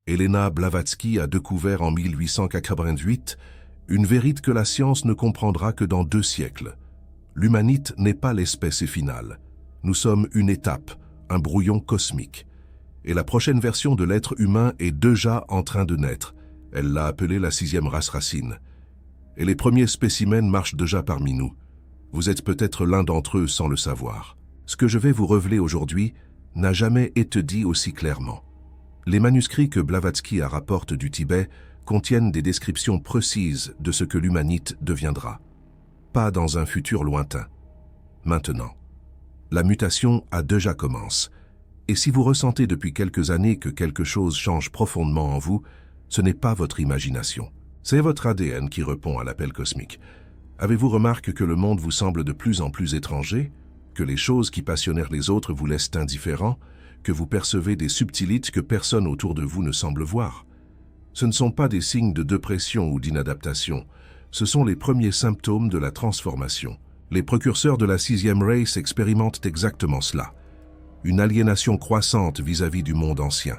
Helena Blavatsky a découvert en 1888 une vérité que la science ne comprendra que dans 2 siècles. L'humanité n'est pas l'espèce finale. Nous sommes une étape, un brouillon cosmique. Et la prochaine version de l'être humain est déjà en train de naître. Elle l'a appelée la 6e race racine. Et les premiers spécimens marchent déjà parmi nous. Vous êtes peut-être l'un d'entre eux sans le savoir. Ce que je vais vous révéler aujourd'hui n'a jamais été dit aussi clairement. Les manuscrits que Blavatsky rapporte du Tibet contiennent des descriptions précises de ce que l'humanité deviendra. Pas dans un futur lointain. Maintenant. La mutation a déjà commencé. Et si vous ressentez depuis quelques années que quelque chose change profondément en vous, ce n'est pas votre imagination. C'est votre ADN qui répond à l'appel cosmique. Avez-vous remarqué que le monde vous semble de plus en plus étranger, que les choses qui passionnèrent les autres vous laissent indifférents, que vous percevez des subtilités que personne autour de vous ne semble voir? Ce ne sont pas des signes de dépression ou d'inadaptation, ce sont les premiers symptômes de la transformation. Les précurseurs de la 6e race expérimentent exactement cela. Une aliénation croissante vis-à-vis du monde ancien,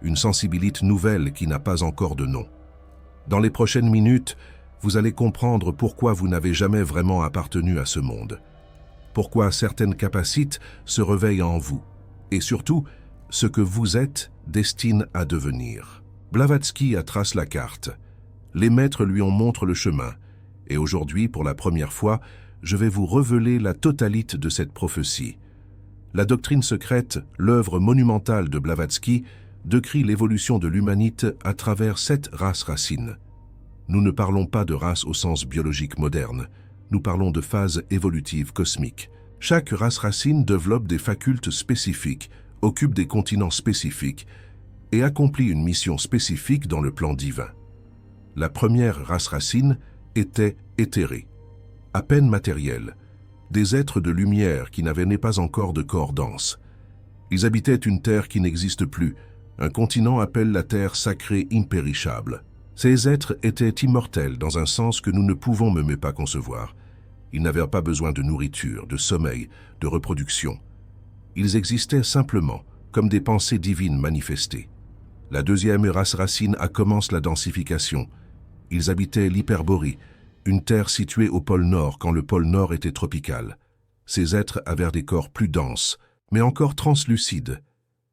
une sensibilité nouvelle qui n'a pas encore de nom. Dans les prochaines minutes, vous allez comprendre pourquoi vous n'avez jamais vraiment appartenu à ce monde, pourquoi certaines capacités se réveillent en vous, et surtout, ce que vous êtes destiné à devenir. Blavatsky trace la carte. Les maîtres lui en montrent le chemin, et aujourd'hui, pour la première fois, je vais vous révéler la totalité de cette prophétie. La doctrine secrète, l'œuvre monumentale de Blavatsky, décrit l'évolution de l'humanité à travers 7 races racines. Nous ne parlons pas de race au sens biologique moderne, nous parlons de phases évolutives cosmiques. Chaque race racine développe des facultés spécifiques, occupe des continents spécifiques et accomplit une mission spécifique dans le plan divin. La première race racine était éthérée, à peine matérielle, des êtres de lumière qui n'avaient pas encore de corps dense. Ils habitaient une terre qui n'existe plus, un continent appelle la terre sacrée impérissable. Ces êtres étaient immortels dans un sens que nous ne pouvons même pas concevoir. Ils n'avaient pas besoin de nourriture, de sommeil, de reproduction. Ils existaient simplement, comme des pensées divines manifestées. La 2e race racine commence la densification. Ils habitaient l'Hyperborie, une terre située au pôle Nord quand le pôle Nord était tropical. Ces êtres avaient des corps plus denses, mais encore translucides.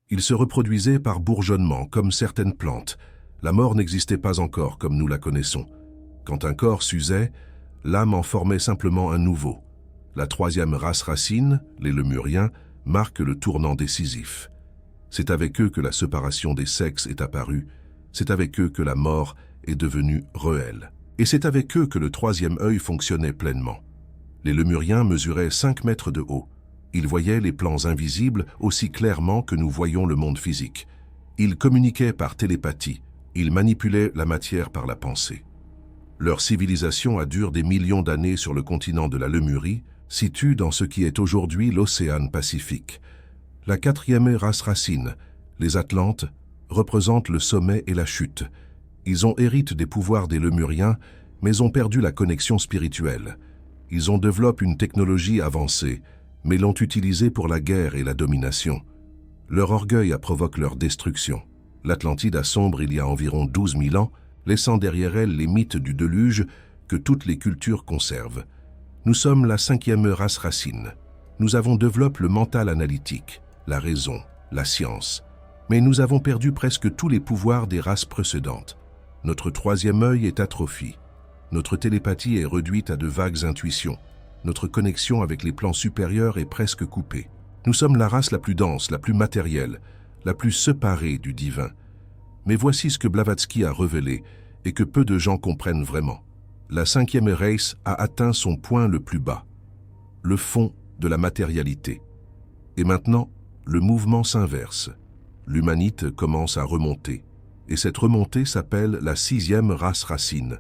Ils se reproduisaient par bourgeonnement, comme certaines plantes. La mort n'existait pas encore comme nous la connaissons. Quand un corps s'usait, l'âme en formait simplement un nouveau. La 3e race racine, les Lémuriens, marque le tournant décisif. C'est avec eux que la séparation des sexes est apparue, c'est avec eux que la mort est devenue réelle. Et c'est avec eux que le 3e œil fonctionnait pleinement. Les Lémuriens mesuraient 5 mètres de haut. Ils voyaient les plans invisibles aussi clairement que nous voyons le monde physique. Ils communiquaient par télépathie, ils manipulaient la matière par la pensée. Leur civilisation a duré des millions d'années sur le continent de la Lémurie, situé dans ce qui est aujourd'hui l'océan Pacifique. La 4e race racine, les Atlantes, représente le sommet et la chute. Ils ont hérité des pouvoirs des Lémuriens, mais ont perdu la connexion spirituelle. Ils ont développé une technologie avancée, mais l'ont utilisée pour la guerre et la domination. Leur orgueil a provoqué leur destruction. L'Atlantide a sombre il y a environ 12 000 ans, laissant derrière elle les mythes du déluge que toutes les cultures conservent. Nous sommes la 5e race racine. Nous avons développé le mental analytique, la raison, la science. Mais nous avons perdu presque tous les pouvoirs des races précédentes. Notre 3e œil est atrophié. Notre télépathie est réduite à de vagues intuitions. Notre connexion avec les plans supérieurs est presque coupée. Nous sommes la race la plus dense, la plus matérielle, la plus séparée du divin. Mais voici ce que Blavatsky a révélé et que peu de gens comprennent vraiment. La 5e race a atteint son point le plus bas, le fond de la matérialité. Et maintenant, le mouvement s'inverse. L'humanité commence à remonter. Et cette remontée s'appelle la 6e race racine.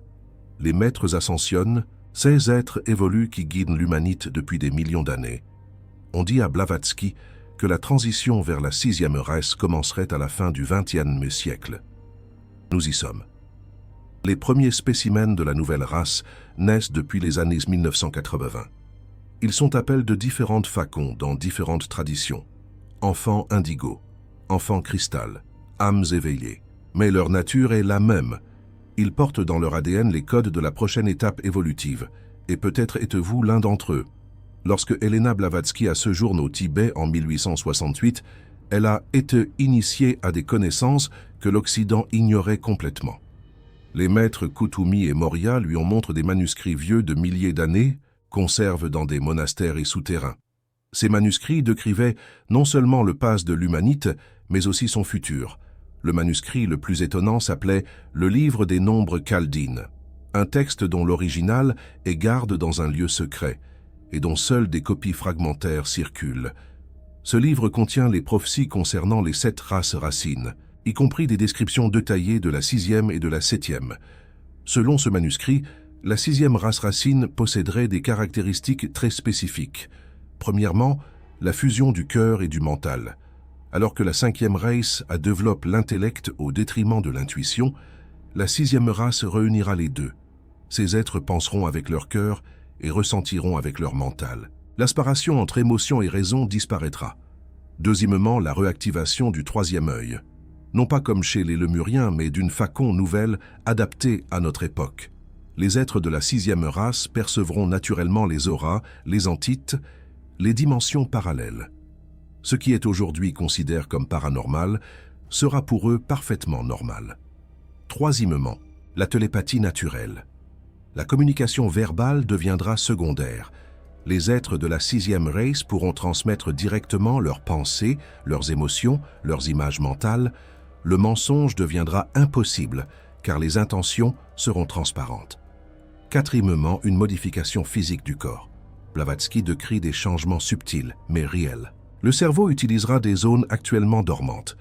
Les maîtres ascensionnent, ces êtres évoluent qui guident l'humanité depuis des millions d'années. On dit à Blavatsky que la transition vers la 6e race commencerait à la fin du XXe siècle. Nous y sommes. Les premiers spécimens de la nouvelle race naissent depuis les années 1980. Ils sont appelés de différentes façons dans différentes traditions. Enfants indigo, enfants cristal, âmes éveillées, Mais leur nature est la même. Ils portent dans leur ADN les codes de la prochaine étape évolutive, et peut-être êtes-vous l'un d'entre eux. Lorsque Helena Blavatsky a séjourné au Tibet en 1868, elle a été initiée à des connaissances que l'Occident ignorait complètement. Les maîtres Kutumi et Morya lui ont montré des manuscrits vieux de milliers d'années, conservés dans des monastères et souterrains. Ces manuscrits décrivaient non seulement le passé de l'humanité, mais aussi son futur. Le manuscrit le plus étonnant s'appelait « Le livre des nombres chaldines », un texte dont l'original est gardé dans un lieu secret et dont seules des copies fragmentaires circulent. Ce livre contient les prophéties concernant les 7 races racines, y compris des descriptions détaillées de la 6e et de la 7e. Selon ce manuscrit, la 6e race racine posséderait des caractéristiques très spécifiques. Premièrement, la fusion du cœur et du mental. Alors que la 5e race a développé l'intellect au détriment de l'intuition, la 6e race réunira les deux. Ces êtres penseront avec leur cœur et ressentiront avec leur mental. L'aspiration entre émotion et raison disparaîtra. Deuxièmement, la réactivation du 3e œil. Non pas comme chez les Lémuriens, mais d'une façon nouvelle adaptée à notre époque. Les êtres de la 6e race percevront naturellement les auras, les entités, les dimensions parallèles. Ce qui est aujourd'hui considéré comme paranormal sera pour eux parfaitement normal. Troisièmement, la télépathie naturelle. La communication verbale deviendra secondaire. Les êtres de la 6e race pourront transmettre directement leurs pensées, leurs émotions, leurs images mentales. Le mensonge deviendra impossible car les intentions seront transparentes. Quatrièmement, une modification physique du corps. Blavatsky décrit des changements subtils mais réels. Le cerveau utilisera des zones actuellement dormantes.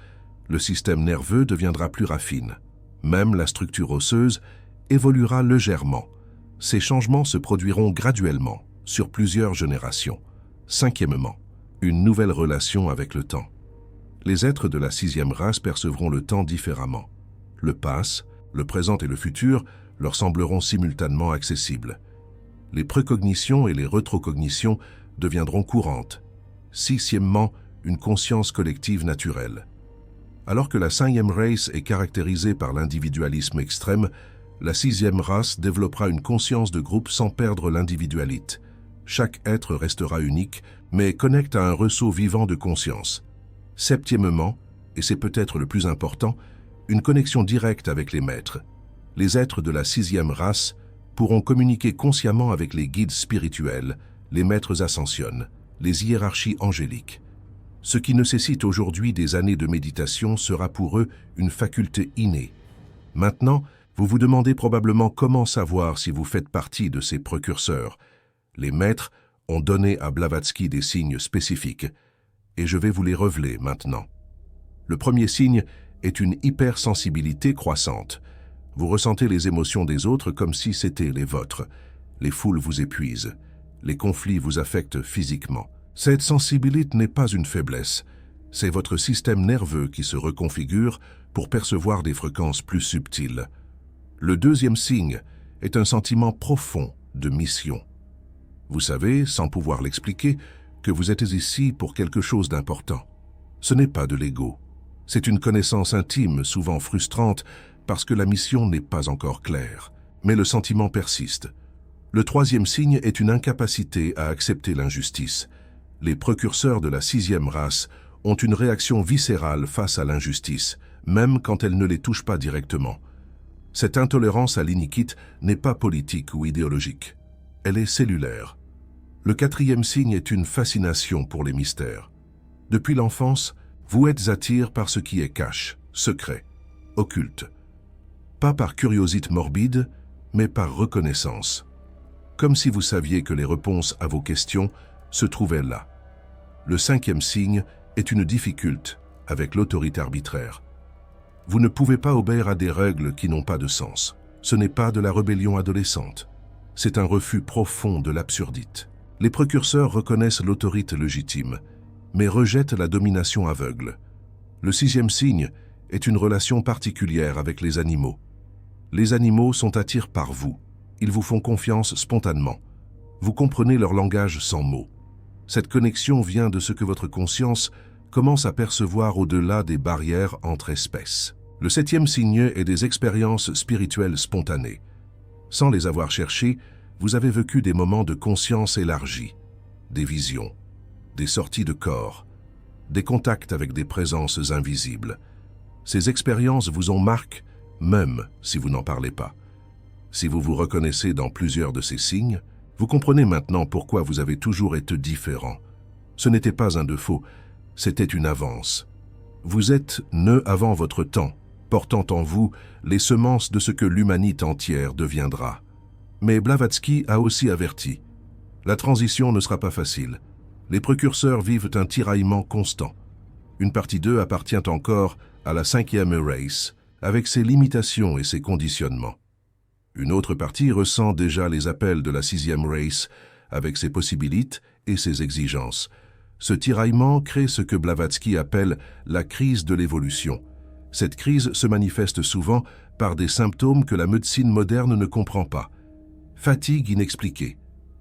Le système nerveux deviendra plus raffiné. Même la structure osseuse évoluera légèrement. Ces changements se produiront graduellement, sur plusieurs générations. Cinquièmement, une nouvelle relation avec le temps. Les êtres de la 6e race percevront le temps différemment. Le passé, le présent et le futur leur sembleront simultanément accessibles. Les précognitions et les rétrocognitions deviendront courantes. Sixièmement, une conscience collective naturelle. Alors que la 5e race est caractérisée par l'individualisme extrême, la 6e race développera une conscience de groupe sans perdre l'individualité. Chaque être restera unique, mais connecte à un ressaut vivant de conscience. Septièmement, et c'est peut-être le plus important, une connexion directe avec les maîtres. Les êtres de la 6e race pourront communiquer consciemment avec les guides spirituels, les maîtres ascensionnés, les hiérarchies angéliques. Ce qui nécessite aujourd'hui des années de méditation sera pour eux une faculté innée. Maintenant, vous vous demandez probablement comment savoir si vous faites partie de ces précurseurs. Les maîtres ont donné à Blavatsky des signes spécifiques, et je vais vous les révéler maintenant. Le premier signe est une hypersensibilité croissante. Vous ressentez les émotions des autres comme si c'était les vôtres. Les foules vous épuisent. Les conflits vous affectent physiquement. Cette sensibilité n'est pas une faiblesse. C'est votre système nerveux qui se reconfigure pour percevoir des fréquences plus subtiles. Le deuxième signe est un sentiment profond de mission. Vous savez, sans pouvoir l'expliquer, que vous êtes ici pour quelque chose d'important. Ce n'est pas de l'ego. C'est une connaissance intime, souvent frustrante, parce que la mission n'est pas encore claire. Mais le sentiment persiste. Le troisième signe est une incapacité à accepter l'injustice. Les précurseurs de la 6e race ont une réaction viscérale face à l'injustice, même quand elle ne les touche pas directement. Cette intolérance à l'iniquité n'est pas politique ou idéologique. Elle est cellulaire. Le quatrième signe est une fascination pour les mystères. Depuis l'enfance, vous êtes attiré par ce qui est caché, secret, occulte. Pas par curiosité morbide, mais par reconnaissance. Comme si vous saviez que les réponses à vos questions se trouvaient là. Le cinquième signe est une difficulté avec l'autorité arbitraire. Vous ne pouvez pas obéir à des règles qui n'ont pas de sens. Ce n'est pas de la rébellion adolescente. C'est un refus profond de l'absurdité. Les précurseurs reconnaissent l'autorité légitime, mais rejettent la domination aveugle. Le sixième signe est une relation particulière avec les animaux. Les animaux sont attirés par vous. Ils vous font confiance spontanément. Vous comprenez leur langage sans mots. Cette connexion vient de ce que votre conscience commence à percevoir au-delà des barrières entre espèces. Le septième signe est des expériences spirituelles spontanées. Sans les avoir cherchées, vous avez vécu des moments de conscience élargie, des visions, des sorties de corps, des contacts avec des présences invisibles. Ces expériences vous en marquent, même si vous n'en parlez pas. Si vous vous reconnaissez dans plusieurs de ces signes, vous comprenez maintenant pourquoi vous avez toujours été différent. Ce n'était pas un défaut, c'était une avance. Vous êtes né avant votre temps, portant en vous les semences de ce que l'humanité entière deviendra. Mais Blavatsky a aussi averti. La transition ne sera pas facile. Les précurseurs vivent un tiraillement constant. Une partie d'eux appartient encore à la 5e race, avec ses limitations et ses conditionnements. Une autre partie ressent déjà les appels de la 6e race, avec ses possibilités et ses exigences. Ce tiraillement crée ce que Blavatsky appelle la crise de l'évolution. Cette crise se manifeste souvent par des symptômes que la médecine moderne ne comprend pas. Fatigue inexpliquée,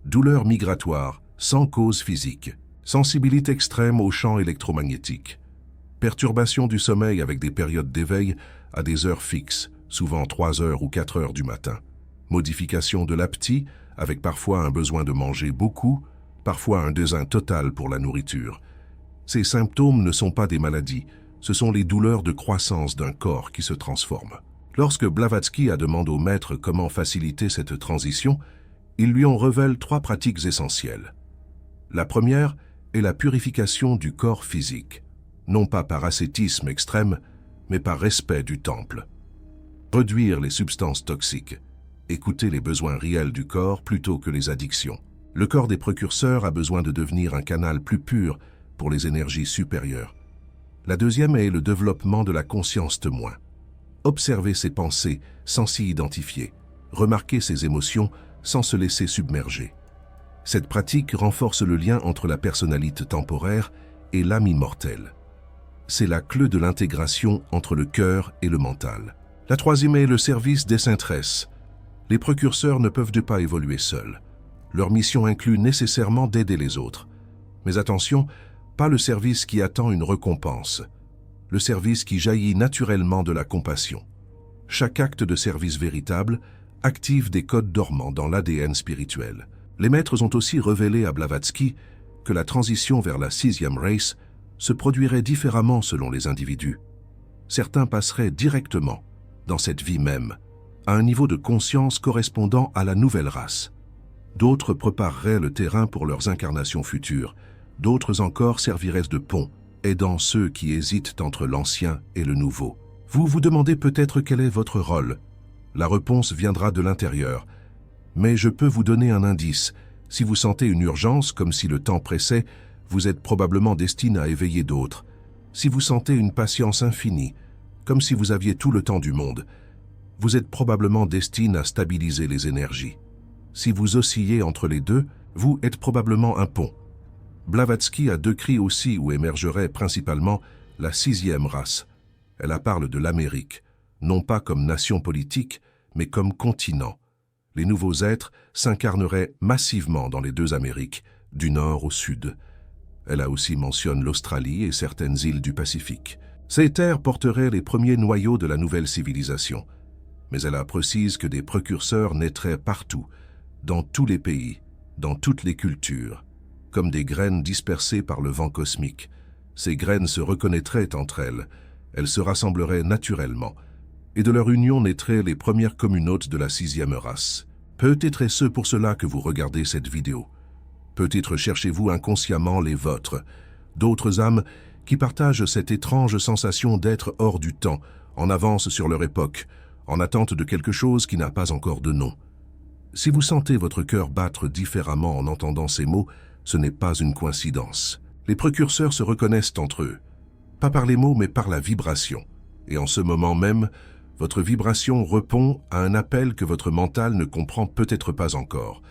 douleur migratoire sans cause physique, sensibilité extrême aux champs électromagnétiques, perturbation du sommeil avec des périodes d'éveil à des heures fixes, souvent 3 heures ou 4 heures du matin, modification de l'appétit avec parfois un besoin de manger beaucoup, parfois un dédain total pour la nourriture. Ces symptômes ne sont pas des maladies, ce sont les douleurs de croissance d'un corps qui se transforme. Lorsque Blavatsky a demandé au maître comment faciliter cette transition, ils lui en révèlent 3 pratiques essentielles. La première est la purification du corps physique, non pas par ascétisme extrême, mais par respect du temple. Réduire les substances toxiques, écouter les besoins réels du corps plutôt que les addictions. Le corps des précurseurs a besoin de devenir un canal plus pur pour les énergies supérieures. La deuxième est le développement de la conscience témoin. Observer ses pensées sans s'y identifier, remarquer ses émotions sans se laisser submerger. Cette pratique renforce le lien entre la personnalité temporaire et l'âme immortelle. C'est la clé de l'intégration entre le cœur et le mental. La troisième est le service désintresse. Les précurseurs ne peuvent pas évoluer seuls. Leur mission inclut nécessairement d'aider les autres. Mais attention, pas le service qui attend une récompense. Le service qui jaillit naturellement de la compassion. Chaque acte de service véritable active des codes dormants dans l'ADN spirituel. Les maîtres ont aussi révélé à Blavatsky que la transition vers la 6e race se produirait différemment selon les individus. Certains passeraient directement, dans cette vie même, à un niveau de conscience correspondant à la nouvelle race. D'autres prépareraient le terrain pour leurs incarnations futures, d'autres encore serviraient de pont, aidant ceux qui hésitent entre l'ancien et le nouveau. Vous vous demandez peut-être quel est votre rôle. La réponse viendra de l'intérieur. Mais je peux vous donner un indice. Si vous sentez une urgence, comme si le temps pressait, vous êtes probablement destiné à éveiller d'autres. Si vous sentez une patience infinie, comme si vous aviez tout le temps du monde, vous êtes probablement destiné à stabiliser les énergies. Si vous oscillez entre les deux, vous êtes probablement un pont. Blavatsky a décrit aussi où émergerait principalement la 6e race. Elle parle de l'Amérique, non pas comme nation politique, mais comme continent. Les nouveaux êtres s'incarneraient massivement dans les 2 Amériques, du nord au sud. Elle a aussi mentionné l'Australie et certaines îles du Pacifique. Ces terres porteraient les premiers noyaux de la nouvelle civilisation. Mais elle a précisé que des précurseurs naîtraient partout, dans tous les pays, dans toutes les cultures, comme des graines dispersées par le vent cosmique. Ces graines se reconnaîtraient entre elles se rassembleraient naturellement, et de leur union naîtraient les premières communautés de la 6e race. Peut-être est-ce pour cela que vous regardez cette vidéo. Peut-être cherchez-vous inconsciemment les vôtres, d'autres âmes qui partagent cette étrange sensation d'être hors du temps, en avance sur leur époque, en attente de quelque chose qui n'a pas encore de nom. Si vous sentez votre cœur battre différemment en entendant ces mots, ce n'est pas une coïncidence. Les précurseurs se reconnaissent entre eux, pas par les mots mais par la vibration. Et en ce moment même, votre vibration répond à un appel que votre mental ne comprend peut-être pas encore.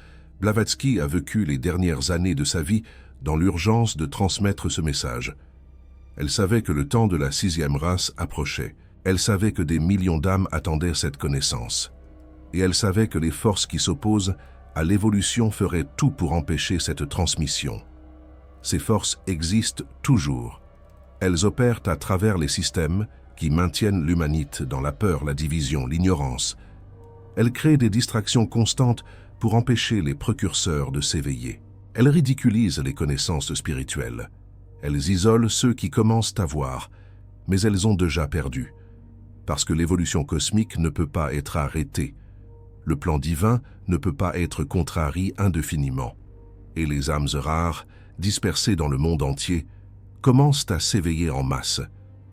Blavatsky a vécu les dernières années de sa vie dans l'urgence de transmettre ce message. Elle savait que le temps de la 6e race approchait. Elle savait que des millions d'âmes attendaient cette connaissance. Et elle savait que les forces qui s'opposent à l'évolution feraient tout pour empêcher cette transmission. Ces forces existent toujours. Elles opèrent à travers les systèmes qui maintiennent l'humanité dans la peur, la division, l'ignorance. Elle crée des distractions constantes pour empêcher les précurseurs de s'éveiller. Elle ridiculise les connaissances spirituelles. Elles isolent ceux qui commencent à voir, mais elles ont déjà perdu. Parce que l'évolution cosmique ne peut pas être arrêtée. Le plan divin ne peut pas être contrarié indéfiniment. Et les âmes rares, dispersées dans le monde entier, commencent à s'éveiller en masse.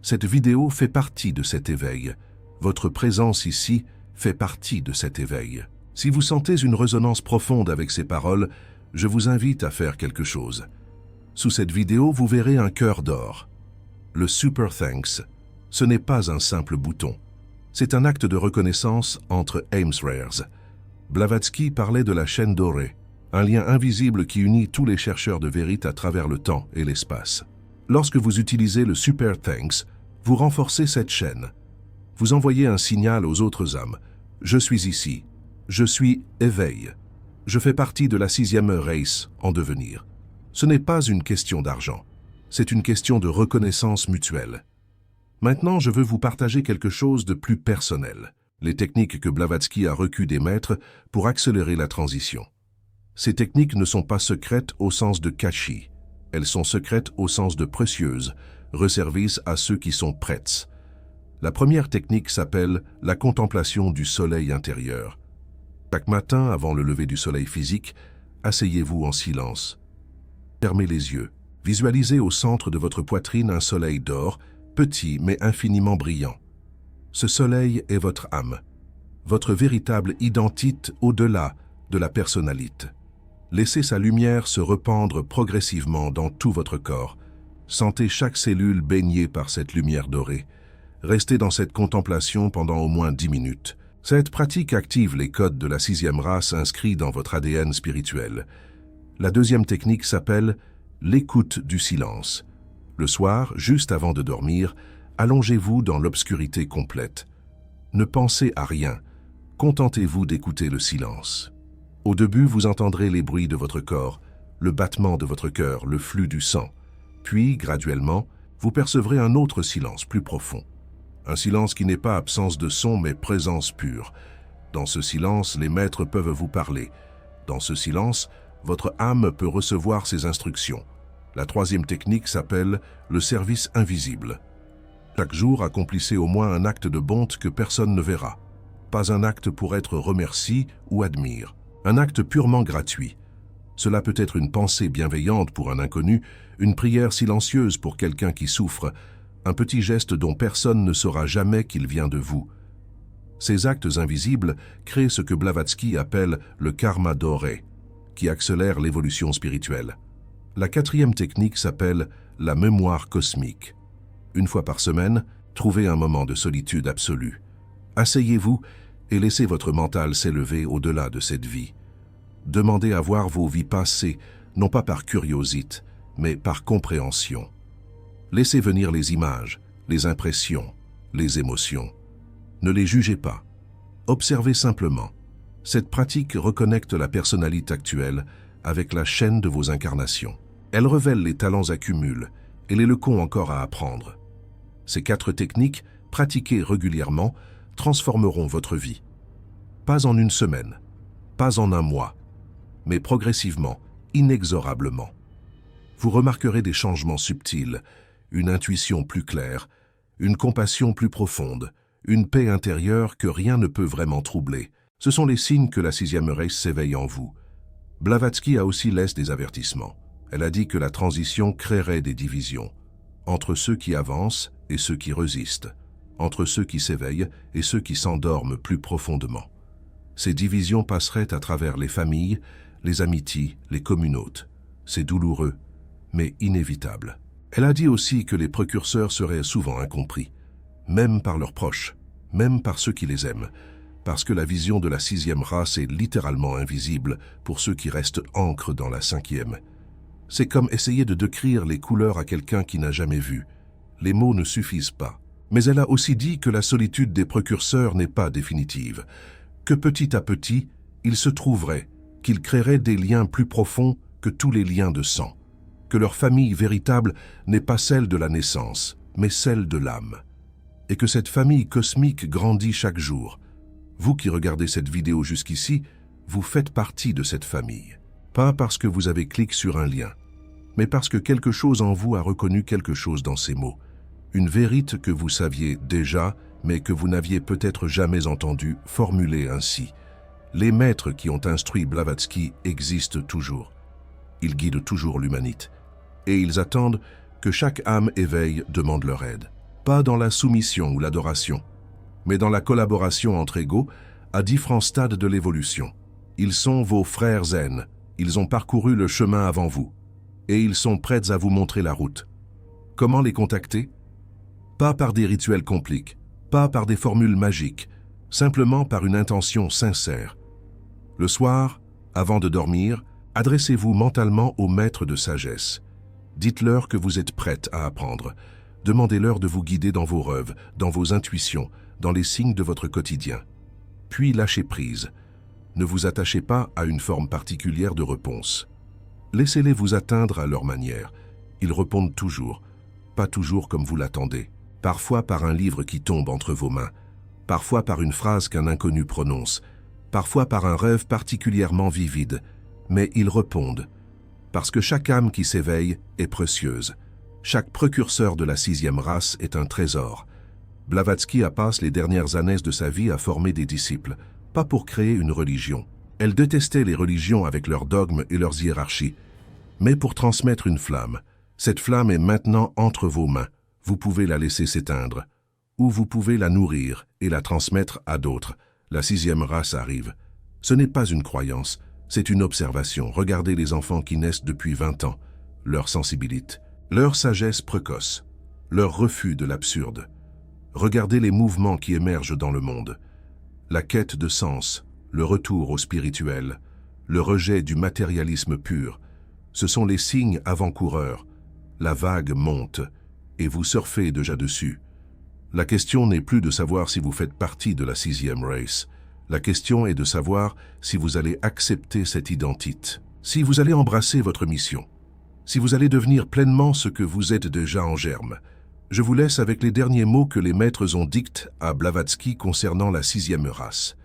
Cette vidéo fait partie de cet éveil. Votre présence ici fait partie de cet éveil. Si vous sentez une résonance profonde avec ces paroles, je vous invite à faire quelque chose. Sous cette vidéo, vous verrez un cœur d'or. Le Super Thanks, ce n'est pas un simple bouton. C'est un acte de reconnaissance entre Aimsrares. Blavatsky parlait de la chaîne dorée, un lien invisible qui unit tous les chercheurs de vérité à travers le temps et l'espace. Lorsque vous utilisez le Super Thanks, vous renforcez cette chaîne. Vous envoyez un signal aux autres âmes. Je suis ici. Je suis éveil. Je fais partie de la 6e race en devenir. Ce n'est pas une question d'argent. C'est une question de reconnaissance mutuelle. Maintenant, je veux vous partager quelque chose de plus personnel. Les techniques que Blavatsky a reçues des maîtres pour accélérer la transition. Ces techniques ne sont pas secrètes au sens de cachis. Elles sont secrètes au sens de précieuses, réservées à ceux qui sont prêts. La première technique s'appelle la contemplation du soleil intérieur. Chaque matin, avant le lever du soleil physique, asseyez-vous en silence. Fermez les yeux. Visualisez au centre de votre poitrine un soleil d'or, petit mais infiniment brillant. Ce soleil est votre âme, votre véritable identité au-delà de la personnalité. Laissez sa lumière se répandre progressivement dans tout votre corps. Sentez chaque cellule baignée par cette lumière dorée. Restez dans cette contemplation pendant au moins 10 minutes. Cette pratique active les codes de la 6e race inscrits dans votre ADN spirituel. La deuxième technique s'appelle l'écoute du silence. Le soir, juste avant de dormir, allongez-vous dans l'obscurité complète. Ne pensez à rien. Contentez-vous d'écouter le silence. Au début, vous entendrez les bruits de votre corps, le battement de votre cœur, le flux du sang. Puis, graduellement, vous percevrez un autre silence plus profond. Un silence qui n'est pas absence de son, mais présence pure. Dans ce silence, les maîtres peuvent vous parler. Dans ce silence, votre âme peut recevoir ses instructions. La troisième technique s'appelle le service invisible. Chaque jour, accomplissez au moins un acte de bonté que personne ne verra. Pas un acte pour être remercié ou admire. Un acte purement gratuit. Cela peut être une pensée bienveillante pour un inconnu, une prière silencieuse pour quelqu'un qui souffre, un petit geste dont personne ne saura jamais qu'il vient de vous. Ces actes invisibles créent ce que Blavatsky appelle le karma doré, qui accélère l'évolution spirituelle. La quatrième technique s'appelle la mémoire cosmique. Une fois par semaine, trouvez un moment de solitude absolue. Asseyez-vous et laissez votre mental s'élever au-delà de cette vie. Demandez à voir vos vies passées, non pas par curiosité, mais par compréhension. Laissez venir les images, les impressions, les émotions. Ne les jugez pas. Observez simplement. Cette pratique reconnecte la personnalité actuelle avec la chaîne de vos incarnations. Elle révèle les talents accumulés et les leçons encore à apprendre. Ces 4 techniques, pratiquées régulièrement, transformeront votre vie. Pas en une semaine, pas en un mois, mais progressivement, inexorablement. Vous remarquerez des changements subtils, une intuition plus claire, une compassion plus profonde, une paix intérieure que rien ne peut vraiment troubler. Ce sont les signes que la 6e race s'éveille en vous. Blavatsky a aussi laissé des avertissements. Elle a dit que la transition créerait des divisions entre ceux qui avancent et ceux qui résistent, entre ceux qui s'éveillent et ceux qui s'endorment plus profondément. Ces divisions passeraient à travers les familles, les amitiés, les communautés. C'est douloureux, mais inévitable. Elle a dit aussi que les précurseurs seraient souvent incompris, même par leurs proches, même par ceux qui les aiment, parce que la vision de la 6e race est littéralement invisible pour ceux qui restent ancrés dans la 5e. C'est comme essayer de décrire les couleurs à quelqu'un qui n'a jamais vu. Les mots ne suffisent pas. Mais elle a aussi dit que la solitude des précurseurs n'est pas définitive, que petit à petit, ils se trouveraient, qu'ils créeraient des liens plus profonds que tous les liens de sang, que leur famille véritable n'est pas celle de la naissance, mais celle de l'âme. et que cette famille cosmique grandit chaque jour. Vous qui regardez cette vidéo jusqu'ici, vous faites partie de cette famille. Pas parce que vous avez cliqué sur un lien, mais parce que quelque chose en vous a reconnu quelque chose dans ces mots. Une vérité que vous saviez déjà, mais que vous n'aviez peut-être jamais entendue formulée ainsi. Les maîtres qui ont instruit Blavatsky existent toujours. Ils guident toujours l'humanité. Et ils attendent que chaque âme éveille demande leur aide. Pas dans la soumission ou l'adoration, mais dans la collaboration entre égaux à différents stades de l'évolution. Ils sont vos frères zen, ils ont parcouru le chemin avant vous, et ils sont prêts à vous montrer la route. Comment les contacter? Pas par des rituels compliqués, pas par des formules magiques, simplement par une intention sincère. Le soir, avant de dormir, adressez-vous mentalement au maître de sagesse. Dites-leur que vous êtes prête à apprendre. Demandez-leur de vous guider dans vos rêves, dans vos intuitions, dans les signes de votre quotidien. Puis lâchez prise. Ne vous attachez pas à une forme particulière de réponse. Laissez-les vous atteindre à leur manière. Ils répondent toujours, pas toujours comme vous l'attendez. Parfois par un livre qui tombe entre vos mains, parfois par une phrase qu'un inconnu prononce, parfois par un rêve particulièrement vivide, mais ils répondent. Parce que chaque âme qui s'éveille est précieuse. Chaque précurseur de la 6e race est un trésor. Blavatsky a passé les dernières années de sa vie à former des disciples, pas pour créer une religion. Elle détestait les religions avec leurs dogmes et leurs hiérarchies, mais pour transmettre une flamme. Cette flamme est maintenant entre vos mains. Vous pouvez la laisser s'éteindre, ou vous pouvez la nourrir et la transmettre à d'autres. La 6e race arrive. Ce n'est pas une croyance, c'est une observation. Regardez les enfants qui naissent depuis 20 ans, leur sensibilité, leur sagesse précoce, leur refus de l'absurde. Regardez les mouvements qui émergent dans le monde. La quête de sens, le retour au spirituel, le rejet du matérialisme pur. Ce sont les signes avant-coureurs. La vague monte, et vous surfez déjà dessus. La question n'est plus de savoir si vous faites partie de la 6e race. La question est de savoir si vous allez accepter cette identité, si vous allez embrasser votre mission, si vous allez devenir pleinement ce que vous êtes déjà en germe. Je vous laisse avec les derniers mots que les maîtres ont dictés à Blavatsky concernant la 6e race.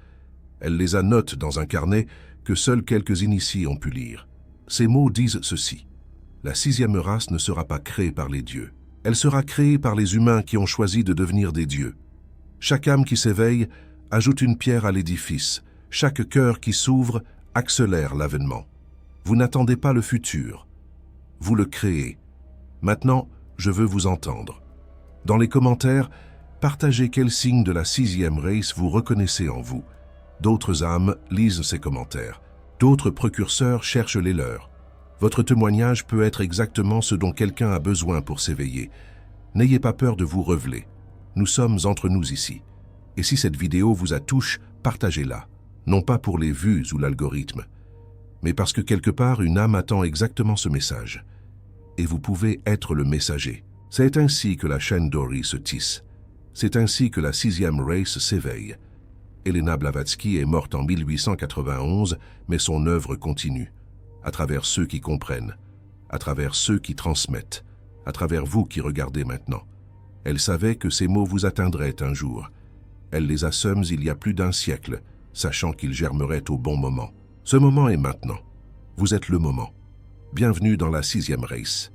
Elle les a notés dans un carnet que seuls quelques initiés ont pu lire. Ces mots disent ceci. La 6e race ne sera pas créée par les dieux. Elle sera créée par les humains qui ont choisi de devenir des dieux. Chaque âme qui s'éveille ajoute une pierre à l'édifice. Chaque cœur qui s'ouvre accélère l'avènement. Vous n'attendez pas le futur. Vous le créez. Maintenant, je veux vous entendre. Dans les commentaires, partagez quel signe de la 6e race vous reconnaissez en vous. D'autres âmes lisent ces commentaires. D'autres précurseurs cherchent les leurs. Votre témoignage peut être exactement ce dont quelqu'un a besoin pour s'éveiller. N'ayez pas peur de vous révéler. Nous sommes entre nous ici. Et si cette vidéo vous a touché, partagez-la. Non pas pour les vues ou l'algorithme, mais parce que quelque part une âme attend exactement ce message. Et vous pouvez être le messager. C'est ainsi que la chaîne Dory se tisse. C'est ainsi que la 6e race s'éveille. Elena Blavatsky est morte en 1891, mais son œuvre continue. À travers ceux qui comprennent, à travers ceux qui transmettent, à travers vous qui regardez maintenant. Elle savait que ces mots vous atteindraient un jour. Elle les a semés il y a plus d'un siècle, sachant qu'ils germeraient au bon moment. Ce moment est maintenant. Vous êtes le moment. Bienvenue dans la 6e race.